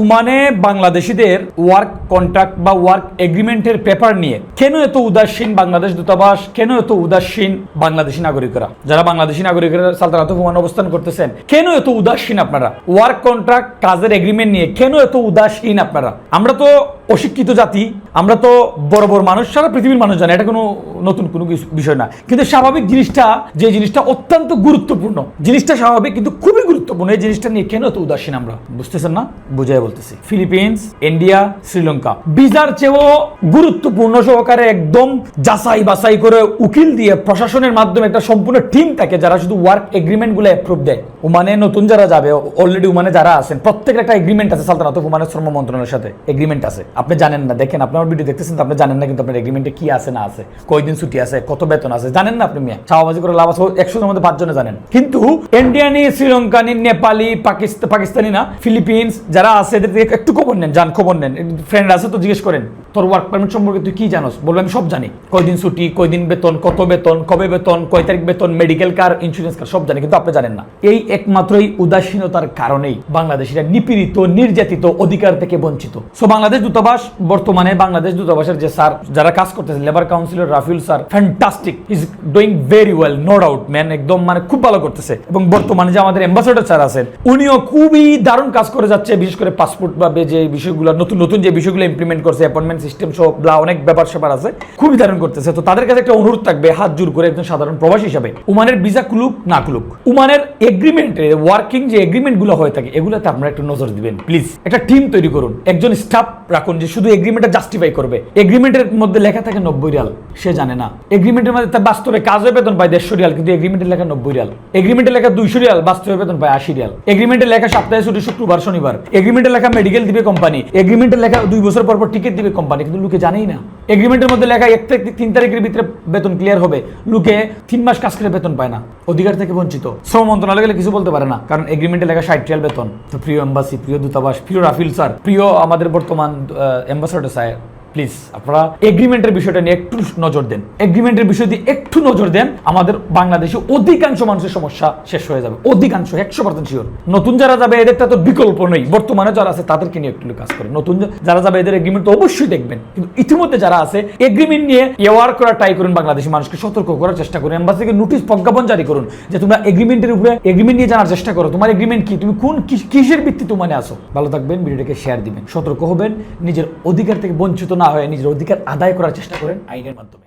ওমানে বাংলাদেশিদের work contract বা ওয়ার্ক এগ্রিমেন্টের পেপার নিয়ে কেন এত উদাসীন বাংলাদেশ দূতাবাস, কেন এত উদাসীন বাংলাদেশি নাগরিকরা, যারা বাংলাদেশি নাগরিকরা সালতানাত ওমান অবস্থান করতেছেন, কেন এত উদাসীন আপনারা? ওয়ার্ক কন্ট্রাক্ট কাজের এগ্রিমেন্ট নিয়ে কেন এত উদাসীন আপনারা? আমরা তো অশিক্ষিত জাতি, আমরা তো বড় বড় মানুষ, সারা পৃথিবীর মানুষ জানে, এটা কোনো নতুন কোনো বিষয় না। কিন্তু স্বাভাবিক জিনিসটা, যে জিনিসটা অত্যন্ত গুরুত্বপূর্ণ, জিনিসটা স্বাভাবিক কিন্তু খুবই গুরুত্বপূর্ণ, এই জিনিসটা নিয়ে কেন এত উদাসীন আমরা? বুঝতেছেন না? বুঝাই বলতেছি। ফিলিপিন্স, ইন্ডিয়া, শ্রীলঙ্কা ভিসার চেয়েও গুরুত্বপূর্ণ সহকারে একদম যাচাই বাছাই করে উকিল দিয়ে প্রশাসনের মাধ্যমে একটা সম্পূর্ণ টিম থাকে যারা শুধু ওয়ার্ক এগ্রিমেন্ট গুলো অ্যাপ্রুভ দেয়। ওমানে নতুন যারা যাবে, অলরেডি ওমানে যারা আছেন, প্রত্যেকের একটা এগ্রিমেন্ট আছে সালতানাত ওমানের শ্রম মন্ত্রণালয়ের সাথে এগ্রিমেন্ট আছে। আপনি জানেন না, দেখেন আপনার ভিডিও দেখতেছেন তো আপনি জানেন না, কিন্তু আপনার এগ্রিমেন্টে কি আছে না আছে, কয়দিন ছুটি আছে, কত বেতন আছে জানেন না আপনি? মেয়ে চাওয়াবাজি করে লাভ আছে 100 জনের মধ্যে 5 জনে জানেন। কিন্তু ইন্ডিয়ানি, শ্রীলঙ্কানি, নেপালি, পাকিস্তানি না, ফিলিপিন্স যারা আছে এদের থেকে একটু খবর নেন, জান খবর নেন, ফ্রেন্ড আছে তো জিজ্ঞেস করেন তোর ওয়ার্ক পারমিট সম্পর্কে তুই কি জানোস? বলবে আমি সব জানি, কয়দিন ছুটি, কয়দিন বেতন, কত বেতন, কবে বেতন, কয় তারিখ বেতন, মেডিকেল কার, ইন্স্যুরেন্স কার, সব জানি, কিন্তু আপনি জানেন না। এই একমাত্রই উদাসীনতার কারণেই বাংলাদেশিরা নিপীড়িত, নির্যাতিত, অধিকার থেকে বঞ্চিত। সো বাংলাদেশ দূতাবাস, বর্তমানে বাংলাদেশ দূতাবাসের যে স্যার যারা কাজ করতেছেন, labour councillor Rafiul sir, fantastic, is doing very well, no doubt man, একদম মানে খুব ভালো করতেছে। এবং বর্তমানে যে আমাদের অ্যাম্বাসেডর স্যার আছেন, উনিও খুবই দারুণ কাজ করে যাচ্ছে, বিশেষ করে পাসপোর্ট বা যে বিষয়গুলো নতুন নতুন যে বিষয়গুলো ইমপ্লিমেন্ট করছে, অ্যাপয়েন্টমেন্ট সিস্টেম সহ অনেক ব্যাপার স্যাপার আছে, খুবই দারুণ করতেছে। তো তাদের কাছে একটা অনুরোধ থাকবে, হাত জোর করে একজন সাধারণ প্রবাসী হিসাবে, ওমানের ভিসা খুলুক না খুলুক, ওমানের এগ্রিমেন্টে ওয়ার্কিং যে এগ্রিমেন্ট গুলো হয়ে থাকে এগুলোতে আপনারা একটু নজর দিবেন প্লিজ। একটা টিম তৈরি করুন, একজন স্টাফ রাখুন যে শুধু এগ্রিমেন্টটা জাস্টিফাই করবে। এগ্রিমেন্টের মধ্যে লেখা থাকে 90 রিয়াল, সে জানে না এগ্রিমেন্টের মধ্যে তার বাস্তবে কাজ হয়ে বেতন পায় 150 রিয়াল, কিন্তু এগ্রিমেন্টের লেখা 90 রিয়াল। এগ্রিমেন্টের লেখা 200 রিয়াল, বাস্তবে বেতন পায় 80 রিয়াল। এগ্রিমেন্টের লেখা সপ্তাহে ছুটি শুক্রবার শনিবার। এগ্রিমেন্টের লেখা মেডিকেল দিবে কোম্পানি। এগ্রিমেন্টের লেখা 2 বছর পর পর টিকিট দিবে কোম্পানি, কিন্তু লোকে জানেই না। এগ্রিমেন্টের মধ্যে লেখা 1 থেকে 3 তারিখের ভিতরে বেতন ক্লিয়ার হবে, লোকে 3 মাস কাজ করে বেতন পায় না, অধিকার থেকে বঞ্চিত। শ্রম মন্ত্রণালয় গেলে কিছু বলতে পারে না, কারণ এগ্রিমেন্টে লেখা 60 রিয়াল বেতন। তো প্রিয় এম্বাসি, প্রিয় দূতাবাস, প্রিয় রাফিল স্যার, প্রিয় আমাদের বর্তমান অ্যাম্বাসেডর স্যার, প্লিজ আপনারা এগ্রিমেন্টের বিষয়টা নিয়ে একটু নজর দেন। এগ্রিমেন্টের বিষয় দিয়ে একটু নজর দেন, আমাদের বাংলাদেশে অধিকাংশ মানুষের সমস্যা শেষ হয়ে যাবে, অধিকাংশ 100% শিওর। নতুন যারা যাবে এদেরটা তো বিকল্প নেই, বর্তমানে যারা আছে তাদেরকে নিয়ে একটু কাজ করে। নতুন যারা যাবে এদের এগ্রিমেন্ট তো অবশ্যই দেখবেন, কিন্তু ইতিমধ্যে যারা আছে এগ্রিমেন্ট নিয়ে এওয়ার করা ট্রাই করুন, বাংলাদেশি মানুষকে সতর্ক করার চেষ্টা করুন, এম্বাসিকে নোটিশ প্রজ্ঞাপন জারি করুন যে তোমরা এগ্রিমেন্টের উপরে এগ্রিমেন্ট নিয়ে জানার চেষ্টা করো, তোমার এগ্রিমেন্ট কি, তুমি কোন কিসের ভিত্তিতে মানে আসো। ভালো থাকবেন, ভিডিওটাকে শেয়ার দিবেন, সতর্ক হবেন, নিজের অধিকার থেকে বঞ্চিত না হয়ে নিজের অধিকার আদায় করার চেষ্টা করেন আইনের মাধ্যমে।